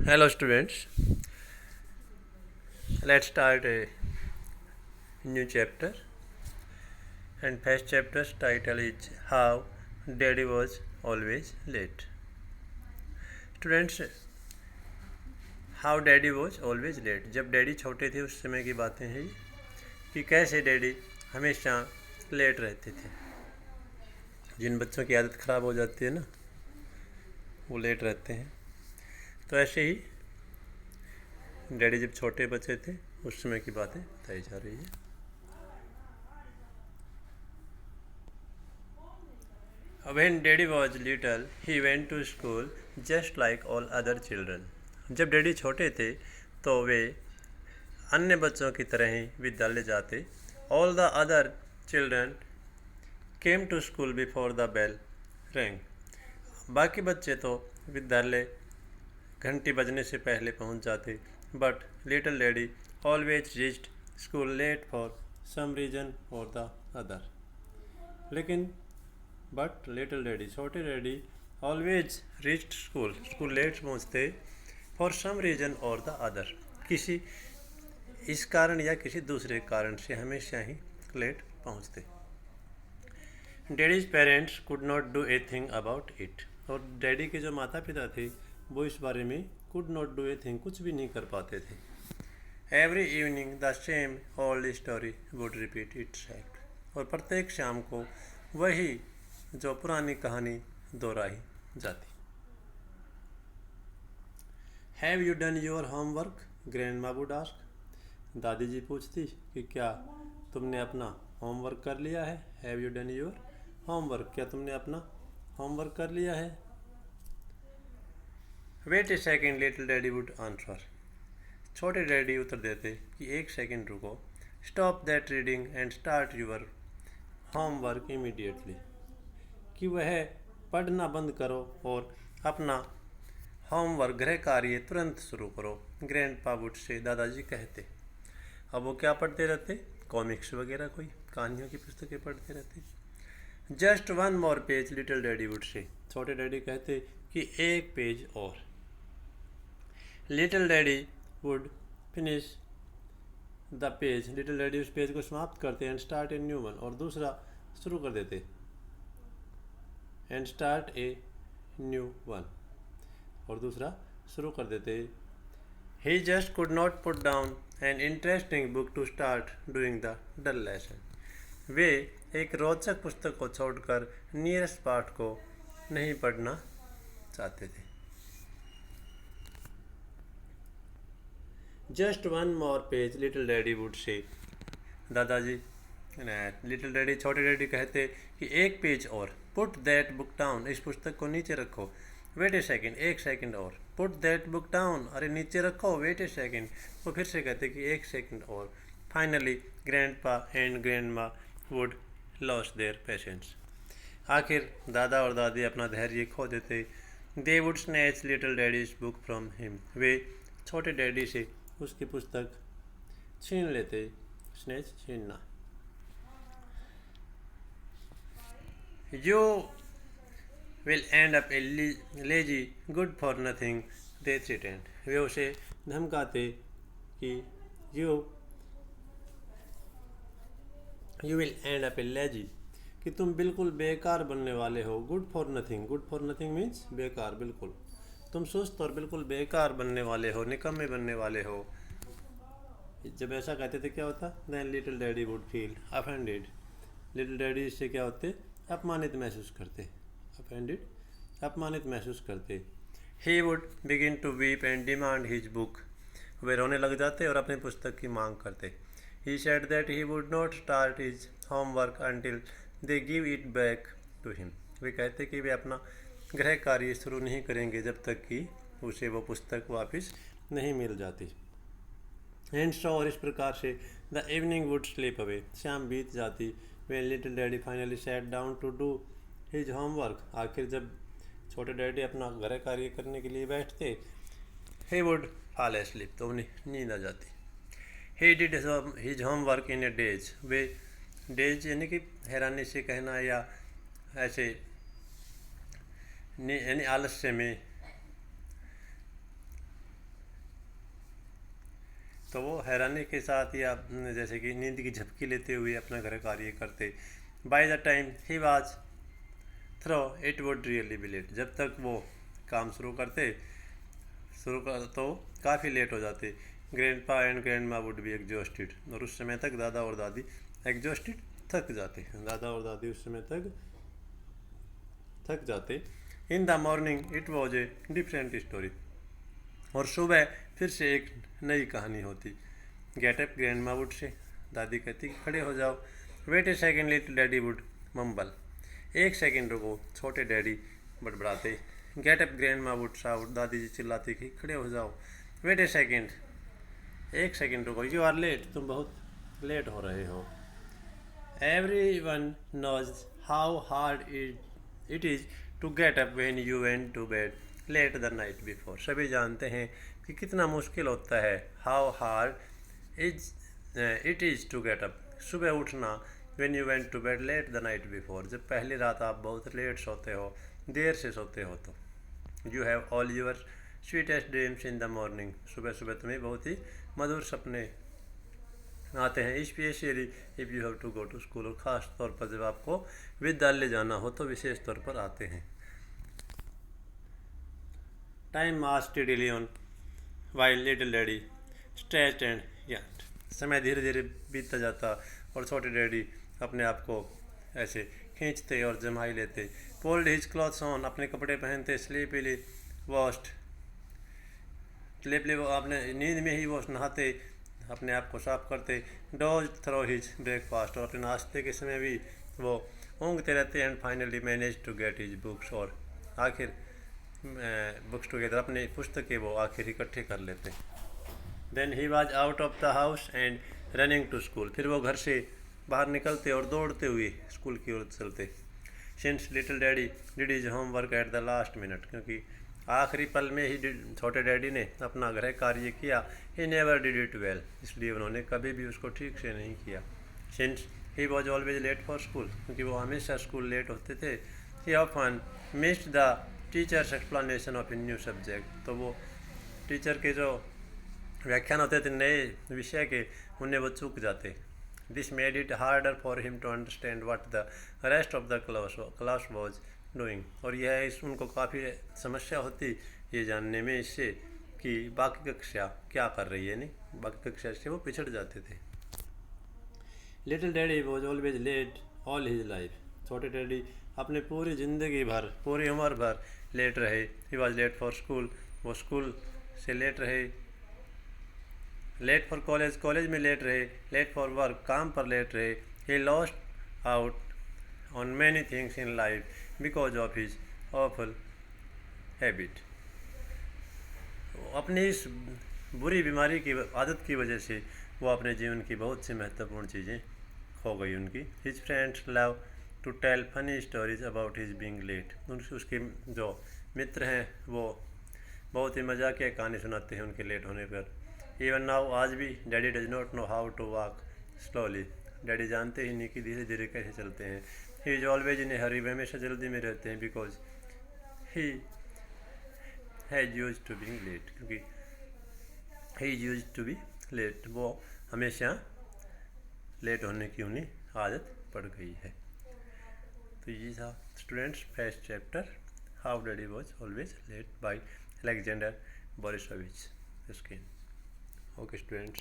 Hello, students. Let's start a new chapter. And first chapter's title is How Daddy Was Always Late. Students, How Daddy Was Always Late. जब daddy छोटे थे उस समय की बातें हैं कि कैसे डैडी हमेशा लेट रहते थे। जिन बच्चों की आदत ख़राब हो जाती है ना, वो लेट रहते हैं। तो ऐसे ही डैडी जब छोटे बच्चे थे उस समय की बातें बताई जा रही है। When Daddy was little, he went to school just like all other children. जब डैडी छोटे थे तो वे अन्य बच्चों की तरह ही विद्यालय जाते। All the other children came to school before the bell rang. बाकी बच्चे तो विद्यालय घंटी बजने से पहले पहुंच जाते। But little Daddy always reached school late for some reason or the other. लेकिन बट लिटिल डैडी छोटे daddy always reached school late पहुँचते फॉर सम रीज़न और द अदर, किसी इस कारण या किसी दूसरे कारण से हमेशा ही लेट पहुँचते। Daddy's parents could not do a thing about it, और डैडी के जो माता पिता थे वो इस बारे में could not do a thing, कुछ भी नहीं कर पाते थे। Every evening the same old story would repeat itself, और प्रत्येक शाम को वही जो पुरानी कहानी दोहराई जाती। Have you done your homework, grandma would ask, दादी जी पूछती कि क्या तुमने अपना होमवर्क कर लिया है। Have you done your homework, क्या तुमने अपना होमवर्क कर लिया है। Wait a second, little daddy would answer, छोटे डैडी उत्तर देते कि एक सेकेंड रुको। Stop that reading and start your homework immediately, कि वह पढ़ना बंद करो और अपना होमवर्क गृह कार्य तुरंत शुरू करो। ग्रैंडपा वुड से, दादाजी कहते। अब वो क्या पढ़ते रहते, कॉमिक्स वगैरह, कोई कहानियों की पुस्तकें पढ़ते रहते। Just one more page, little daddy would से, छोटे डैडी कहते कि एक पेज और। Little daddy would finish the page, little daddy उस पेज को समाप्त करते and start a new one, और दूसरा शुरू कर देते। And start a new one, और दूसरा शुरू कर देते। He just could not put down an interesting book to start doing the dull lesson, वे एक रोचक पुस्तक को छोड़कर नियरेस्ट पार्ट को नहीं पढ़ना चाहते थे। Just one more page, little daddy would से, दादाजी लिटिल डैडी छोटे डैडी कहते कि एक पेज और। पुट दैट बुक डाउन, इस पुस्तक को नीचे रखो। वेट ए सेकेंड, एक सेकेंड और। पुट दैट बुक डाउन, अरे नीचे रखो। वेट ए सेकेंड, वो फिर से कहते कि एक सेकेंड और। Finally grandpa and grandma would lose their patience, आखिर दादा और दादी अपना धैर्य खो देते। They would snatch little daddy's book from him, वे छोटे डैडी से उसकी पुस्तक छीन लेते। स्नैच, छीनना। You will end up a lazy, good for nothing, they threatened. वे उसे धमकाते कि you will end up a lazy, कि तुम बिल्कुल बेकार बनने वाले हो। Good for nothing, good for nothing means बेकार, बिल्कुल तुम सुस्त और बिल्कुल बेकार बनने वाले हो, निकम्मे बनने वाले हो। जब ऐसा कहते थे क्या होता, then little daddy would feel offended, little daddy इससे क्या होते, अपमानित महसूस करते। अफेंडेड, अपमानित महसूस करते। He would begin to weep and demand his book, वे रोने लग जाते और अपनी पुस्तक की मांग करते। He said that he would not start his homework until they give it back to him, वे कहते कि वे अपना गृह कार्य शुरू नहीं करेंगे जब तक कि उसे वो पुस्तक वापस नहीं मिल जाती। एंड सो, और इस प्रकार से the evening would slip away, शाम बीत जाती। When little daddy finally sat down to do his homework, आखिर जब छोटे डैडी अपना घर कार्य करने के लिए बैठते, he would fall asleep, तो उन्हें नींद आ जाती। He did his homework in a daze, way daze यानी कि हैरानी से कहना या ऐसे यानी आलस्य में तो वो हैरानी के साथ या जैसे कि नींद की झपकी लेते हुए अपना घर कार्य करते। By the time he was through it would really be late, जब तक वो काम शुरू कर तो काफ़ी लेट हो जाते। Grandpa and grandma would be exhausted, और उस समय तक दादा और दादी एग्जॉस्टेड थक जाते। दादा और दादी उस समय तक थक जाते। इन the morning it was a different story, और सुबह फिर से एक नई कहानी होती। Gate up grandma would say, दादी कहती कि खड़े हो जाओ। Wait a second little daddy would mumble, एक सेकेंड रुको, छोटे डैडी बड़बड़ाते। Get up grandma would shout, दादी जी चिल्लाती कि खड़े हो जाओ। वेट ए सेकेंड, एक सेकेंड रुको, यू आर लेट, तुम बहुत लेट हो रहे हो। Everyone knows how hard it is to get up when you went to bed late the night before, सभी जानते हैं कि कितना मुश्किल होता है। How hard it is to get up, सुबह उठना, when you went to bed late the night before, जब पहली रात आप बहुत लेट सोते हो, देर से सोते हो। तो you have all your sweetest dreams in the morning, सुबह सुबह तुम्हें बहुत ही मधुर सपने आते हैं। Specially if you have to go to school, और ख़ास तौर पर जब आपको विद्यालय जाना हो तो विशेष तौर पर आते हैं। Time March steadily on while little daddy stretched and yard, समय धीरे धीरे बीतता जाता और छोटे डैडी अपने आप को ऐसे खींचते और जमाई लेते। पोल्ड हिज क्लॉथ्स ऑन, अपने कपड़े पहनते। स्लीपीली वॉश्ड, स्लीपली वो अपने नींद में ही वो नहाते, अपने आप को साफ करते। डोज थ्रो हिज ब्रेकफास्ट, और अपने नाश्ते के समय भी वो ऊँगते रहते। And finally manage to get his books, और आखिर बुक्स टुगेदर, अपनी पुस्तकें वो आखिर इकट्ठे कर लेते। Then he was out of the house and running to school, फिर वो घर से बाहर निकलते और दौड़ते हुए स्कूल की ओर चलते। Since little daddy did his homework at the last minute, क्योंकि आखिरी पल में ही छोटे डैडी ने अपना गृह कार्य किया। He never did it well, इसलिए उन्होंने कभी भी उसको ठीक से नहीं किया। Since he was always late for school, क्योंकि वो हमेशा स्कूल लेट होते थे। He often missed the teacher's explanation of a new subject, तो वो टीचर के जो व्याख्यान होते थे नए विषय के, उन्हें वो चूक जाते। This made it harder for him to understand what the rest of the class was doing, और यह उनको काफ़ी समस्या होती ये जानने में इससे कि बाकी कक्षा क्या कर रही है, नहीं बाकी कक्षा से वो पिछड़ जाते थे। Little daddy was always late all his life, छोटे डैडी अपने पूरी ज़िंदगी भर, पूरी उम्र भर लेट रहे। He was late for school, वो स्कूल से लेट रहे। लेट फॉर कॉलेज, कॉलेज में लेट रहे। लेट फॉर वर्क, काम पर लेट रहे। He lost out on many things in life because of his awful habit, अपनी इस बुरी बीमारी की आदत की वजह से वो अपने जीवन की बहुत सी महत्वपूर्ण चीज़ें खो गई उनकी। His friends love to tell funny stories about his being late, उसके जो मित्र हैं वो बहुत ही मजाकिया कहानी सुनाते हैं उनके लेट होने पर। इवन नाउ, आज भी, daddy does not know how to walk slowly, daddy जानते ही नहीं कि धीरे धीरे कैसे चलते हैं। ही इज ऑलवेज इन ए हरी, वे हमेशा जल्दी में रहते हैं। Because he has used to being late, क्योंकि he is used to be late, वो हमेशा लेट होने की उन्हें आदत पड़ गई है। तो ये था students first chapter, how daddy was always late by Alexander Borisovich Skin. Okay students.